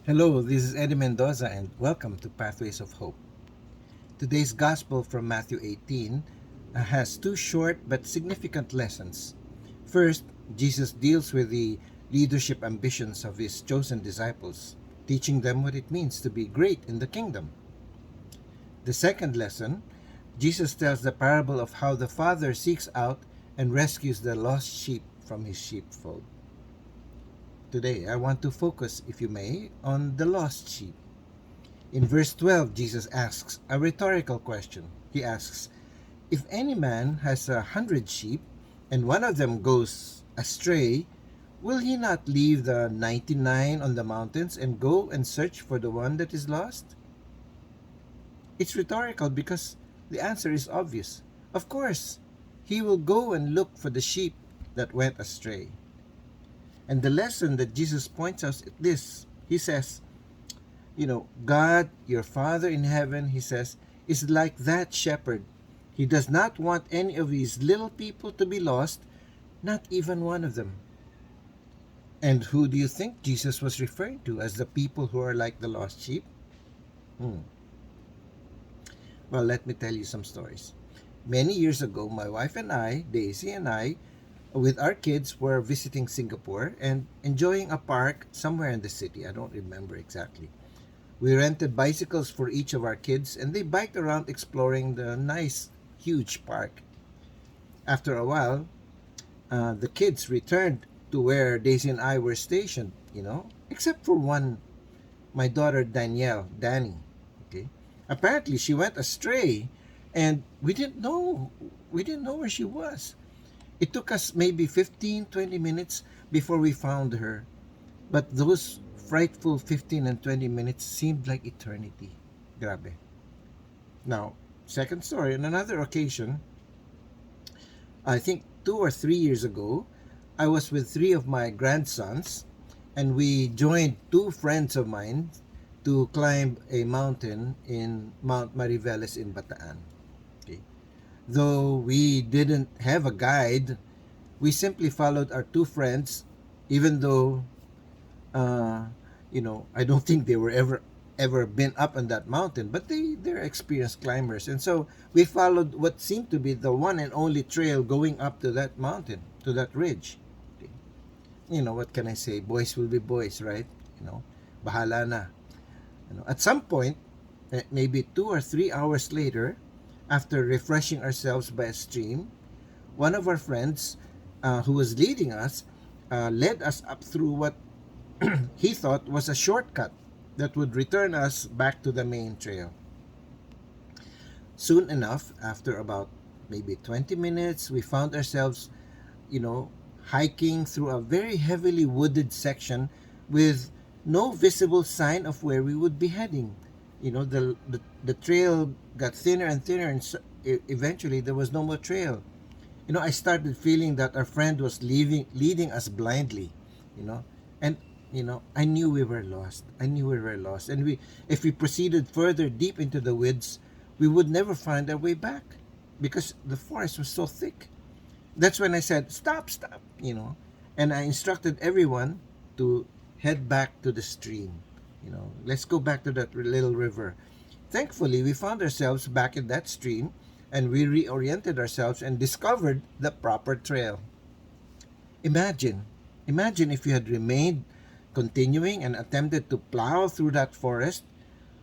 Hello, this is Eddie Mendoza, and welcome to Pathways of Hope. Today's Gospel from Matthew 18 has two short but significant lessons. First, Jesus deals with the leadership ambitions of his chosen disciples, teaching them what it means to be great in the kingdom. The second lesson, Jesus tells the parable of how the Father seeks out and rescues the lost sheep from his sheepfold. Today, I want to focus, if you may, on the lost sheep. In verse 12, Jesus asks a rhetorical question. He asks, "If any man has 100 sheep, and one of them goes astray, will he not leave the 99 on the mountains and go and search for the one that is lost?" It's rhetorical because the answer is obvious. Of course, he will go and look for the sheep that went astray. And the lesson that Jesus points out is this. He says, God, your Father in heaven, he says, is like that shepherd. He does not want any of these little people to be lost, not even one of them. And who do you think Jesus was referring to as the people who are like the lost sheep? Well, let me tell you some stories. Many years ago, my wife and I, Daisy and I, with our kids, were visiting Singapore and enjoying a park somewhere in the city. I don't remember exactly. We rented bicycles for each of our kids, and they biked around exploring the nice, huge park. After a while, the kids returned to where Daisy and I were stationed, except for one, my daughter Danielle, Danny. Okay, apparently she went astray, and we didn't know where she was. It took us maybe 15, 20 minutes before we found her. But those frightful 15 and 20 minutes seemed like eternity. Grabe. Now, second story, on another occasion, I think 2 or 3 years ago, I was with three of my grandsons, and we joined two friends of mine to climb a mountain in Mount Mariveles in Bataan. Okay. Though we didn't have a guide, we simply followed our two friends, even though I don't think they were ever been up on that mountain, but they're experienced climbers, and so we followed what seemed to be the one and only trail going up to that mountain, to that ridge. What can I say? Boys will be boys, right? Bahala na. At some point, maybe 2 or 3 hours later, after refreshing ourselves by a stream, one of our friends, who was leading us, led us up through what he thought was a shortcut that would return us back to the main trail. Soon enough, after about maybe 20 minutes, we found ourselves, you know, hiking through a very heavily wooded section with no visible sign of where we would be heading. The trail got thinner and thinner, and eventually there was no more trail. I started feeling that our friend was leading us blindly, and I knew we were lost. And if we proceeded further deep into the woods, we would never find our way back because the forest was so thick. That's when I said, "Stop, stop," and I instructed everyone to head back to the stream. Let's go back to that little river. Thankfully, we found ourselves back in that stream, and we reoriented ourselves and discovered the proper trail. Imagine, imagine if we had remained continuing and attempted to plow through that forest.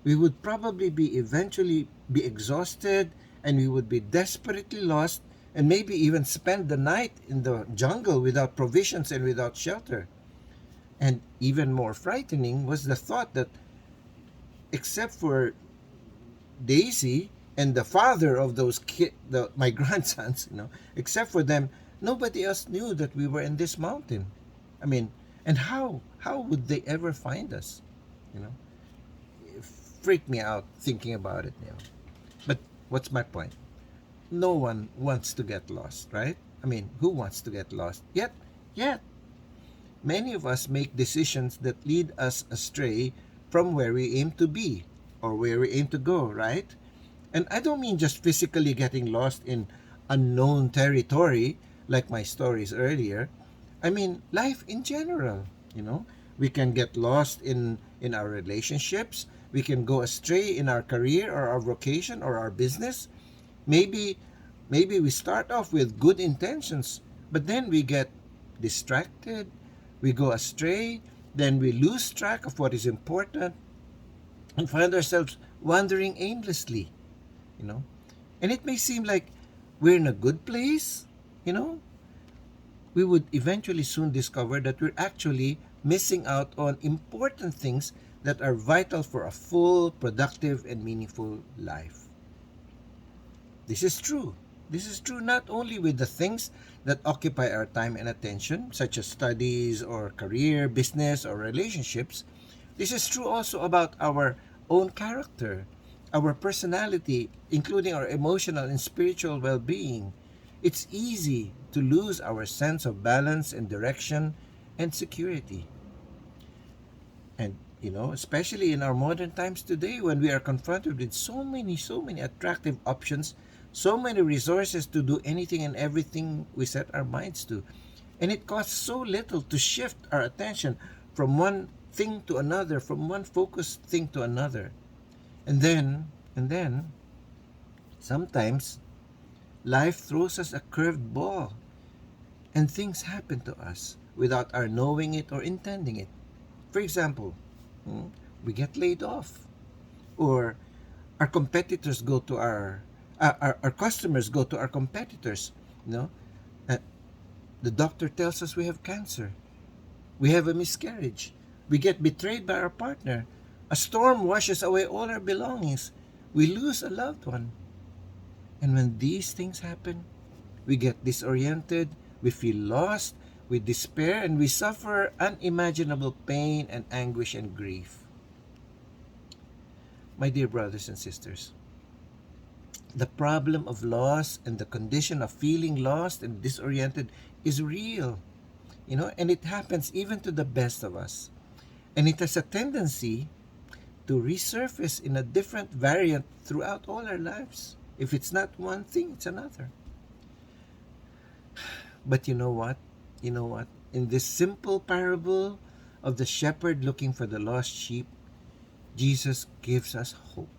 We would probably be eventually be exhausted, and we would be desperately lost, and maybe even spend the night in the jungle without provisions and without shelter. And even more frightening was the thought that, except for Daisy and the father of my grandsons, except for them, nobody else knew that we were in this mountain. I mean, and how would they ever find us? You know, it freaked me out thinking about it. But what's my point? No one wants to get lost, right? I mean, who wants to get lost? Yet, many of us make decisions that lead us astray from where we aim to be or where we aim to go, right? And I don't mean just physically getting lost in unknown territory like my stories earlier. I mean life in general, We can get lost in our relationships. We can go astray in our career or our vocation or our business. Maybe maybe we start off with good intentions, but then we get distracted, we go astray, then we lose track of what is important and find ourselves wandering aimlessly, you know. And it may seem like we're in a good place, you know. We would eventually soon discover that we're actually missing out on important things that are vital for a full, productive, and meaningful life. This is true. This is true not only with the things that occupy our time and attention, such as studies or career, business, or relationships. This is true also about our own character, our personality, including our emotional and spiritual well being. It's easy to lose our sense of balance and direction and security. And especially in our modern times today, when we are confronted with so many attractive options, so many resources to do anything and everything we set our minds to, and it costs so little to shift our attention from one thing to another, from one focused thing to another. And then sometimes life throws us a curved ball, and things happen to us without our knowing it or intending it. For example, we get laid off, or our competitors go to our customers go to our competitors. You know, uh, the doctor tells us we have cancer. We have a miscarriage. We get betrayed by our partner. A storm washes away all our belongings. We lose a loved one. And when these things happen, we get disoriented, we feel lost, we despair, and we suffer unimaginable pain and anguish and grief. My dear brothers and sisters, the problem of loss and the condition of feeling lost and disoriented is real, and it happens even to the best of us. And it has a tendency to resurface in a different variant throughout all our lives. If it's not one thing, it's another. But you know what? You know what? In this simple parable of the shepherd looking for the lost sheep, Jesus gives us hope.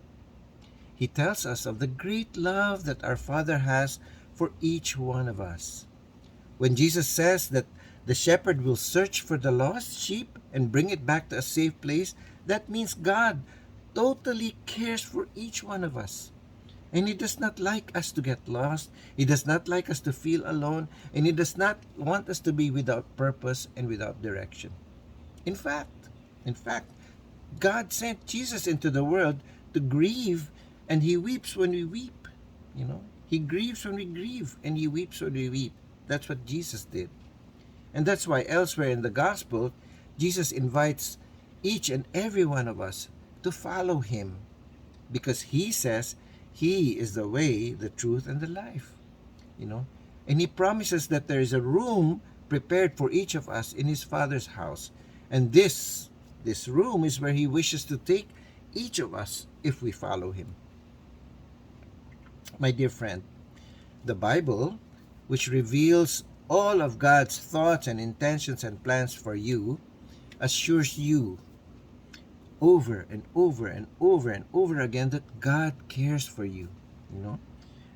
He tells us of the great love that our Father has for each one of us. When Jesus says that the shepherd will search for the lost sheep and bring it back to a safe place, that means God totally cares for each one of us. And He does not like us to get lost. He does not like us to feel alone. And He does not want us to be without purpose and without direction. In fact, God sent Jesus into the world to grieve, and He weeps when we weep. He grieves when we grieve, and He weeps when we weep. That's what Jesus did. And that's why elsewhere in the gospel, Jesus invites each and every one of us to follow Him, because He says He is the way, the truth, and the life. And He promises that there is a room prepared for each of us in His Father's house. And this room is where He wishes to take each of us if we follow Him. My dear friend, the Bible, which reveals all of God's thoughts and intentions and plans for you, assures you over and over and over and over again that God cares for you,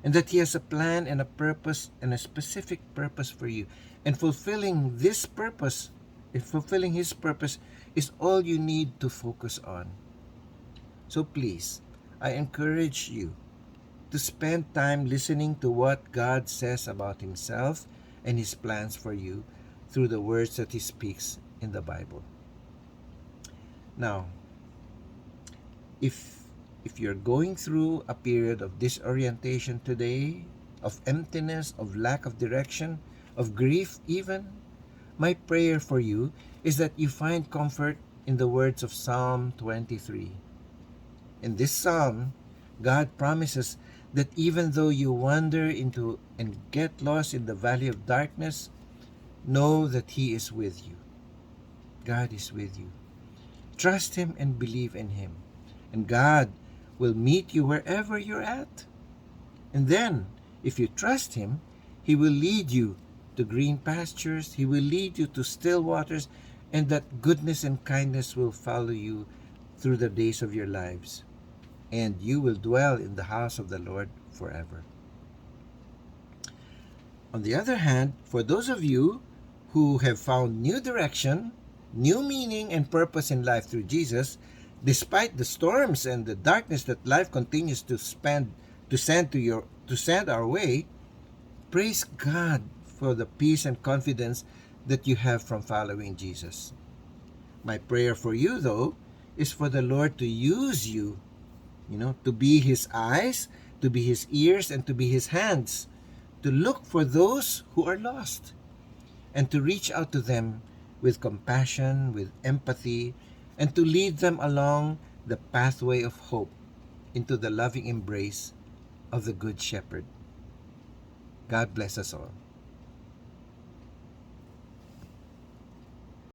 and that He has a plan and a purpose and a specific purpose for you. And fulfilling His purpose is all you need to focus on. So please, I encourage you to spend time listening to what God says about Himself and His plans for you through the words that He speaks in the Bible. Now, if you're going through a period of disorientation today, of emptiness, of lack of direction, of grief even, my prayer for you is that you find comfort in the words of Psalm 23. In this psalm, God promises that even though you wander into and get lost in the valley of darkness, know that He is with you. God is with you. Trust Him and believe in Him. And God will meet you wherever you're at. And then, if you trust Him, He will lead you to green pastures. He will lead you to still waters. and that goodness and kindness will follow you through the days of your lives, and you will dwell in the house of the Lord forever. On the other hand, for those of you who have found new direction, new meaning, and purpose in life through Jesus, despite the storms and the darkness that life continues to send our way, praise God for the peace and confidence that you have from following Jesus. My prayer for you, though, is for the Lord to use you, to be His eyes, to be His ears, and to be His hands, to look for those who are lost, and to reach out to them with compassion, with empathy, and to lead them along the pathway of hope into the loving embrace of the Good Shepherd. God bless us all.